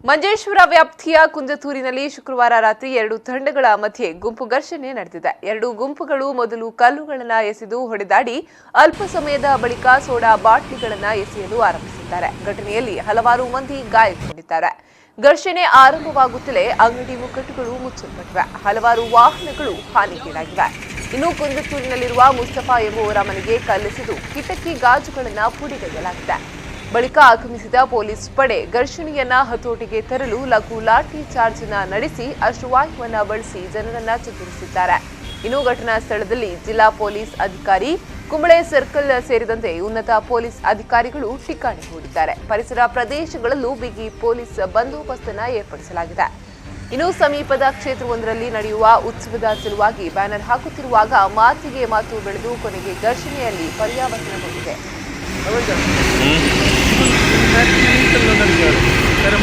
ಮಂಜೇಶ್ವರ ವ್ಯಾಪ್ತಿಯ ಕುಂಜತೂರಿನಲ್ಲಿ ಶುಕ್ರವಾರ ರಾತ್ರಿ ಎರಡು ತಂಡಗಳ ಮಧ್ಯೆ ಗುಂಪು ಘರ್ಷಣೆ ನಡೆದಿದೆ. ಎರಡು ಗುಂಪುಗಳು ಮೊದಲು ಕಲ್ಲುಗಳನ್ನು ಎಸೆದು ಹೊಡೆದಾಡಿ ಅಲ್ಪ ಸಮಯದ ಬಳಿಕ ಸೋಡಾ ಬಾಟ್ಲಿಗಳನ್ನು ಎಸೆಯಲು ಆರಂಭಿಸಿದ್ದಾರೆ. ಘಟನೆಯಲ್ಲಿ ಹಲವಾರು ಮಂದಿ ಗಾಯಗೊಂಡಿದ್ದಾರೆ. ಘರ್ಷಣೆ ಆರಂಭವಾಗುತ್ತಲೇ ಅಂಗಡಿ ಮುಗ್ಗಟ್ಟುಗಳು ಮುಚ್ಚಲ್ಪಟ್ಟಿವೆ. ಹಲವಾರು ವಾಹನಗಳು ಹಾನಿಗೀಡಾಗಿವೆ. ಇನ್ನು ಕುಂಜತೂರಿನಲ್ಲಿರುವ ಮುಸ್ತಫಾ ಎಂಬುವರ ಮನೆಗೆ ಕಲ್ಲೆಸೆದು ಕಿಟಕಿ ಗಾಜುಗಳನ್ನು ಪುಡಿಗೈಯಲಾಗಿದೆ. ಬಳಿಕ ಆಗಮಿಸಿದ ಪೊಲೀಸ್ ಪಡೆ ಘರ್ಷಣೆಯನ್ನ ಹತೋಟಿಗೆ ತರಲು ಲಘು ಲಾಠಿ ಚಾರ್ಜ್ ನಡೆಸಿ ಅಶ್ರುವಾಯುವನ್ನ ಬಳಸಿ ಜನರನ್ನ ಚದುರಿಸಿದ್ದಾರೆ. ಇನ್ನು ಘಟನಾ ಸ್ಥಳದಲ್ಲಿ ಜಿಲ್ಲಾ ಪೊಲೀಸ್ ಅಧಿಕಾರಿ, ಕುಂಬಳೆ ಸರ್ಕಲ್ ಸೇರಿದಂತೆ ಉನ್ನತ ಪೊಲೀಸ್ ಅಧಿಕಾರಿಗಳು ಠಿಕಾಣಿ ಹೂಡಿದ್ದಾರೆ. ಪರಿಸರ ಪ್ರದೇಶಗಳಲ್ಲೂ ಬಿಗಿ ಪೊಲೀಸ್ ಬಂದೋಬಸ್ತನ್ನು ಏರ್ಪಡಿಸಲಾಗಿದೆ. ಇನ್ನು ಸಮೀಪದ ಕ್ಷೇತ್ರವೊಂದರಲ್ಲಿ ನಡೆಯುವ ಉತ್ಸವದ ಸಲುವಾಗಿ ಬ್ಯಾನರ್ ಹಾಕುತ್ತಿರುವಾಗ ಮಾತಿಗೆ ಮಾತು ಬೆಳೆದು ಕೊನೆಗೆ ಘರ್ಷಣೆಯಲ್ಲಿ ಪರ್ಯಾವರ್ತನಗೊಂಡಿದೆ. Cara,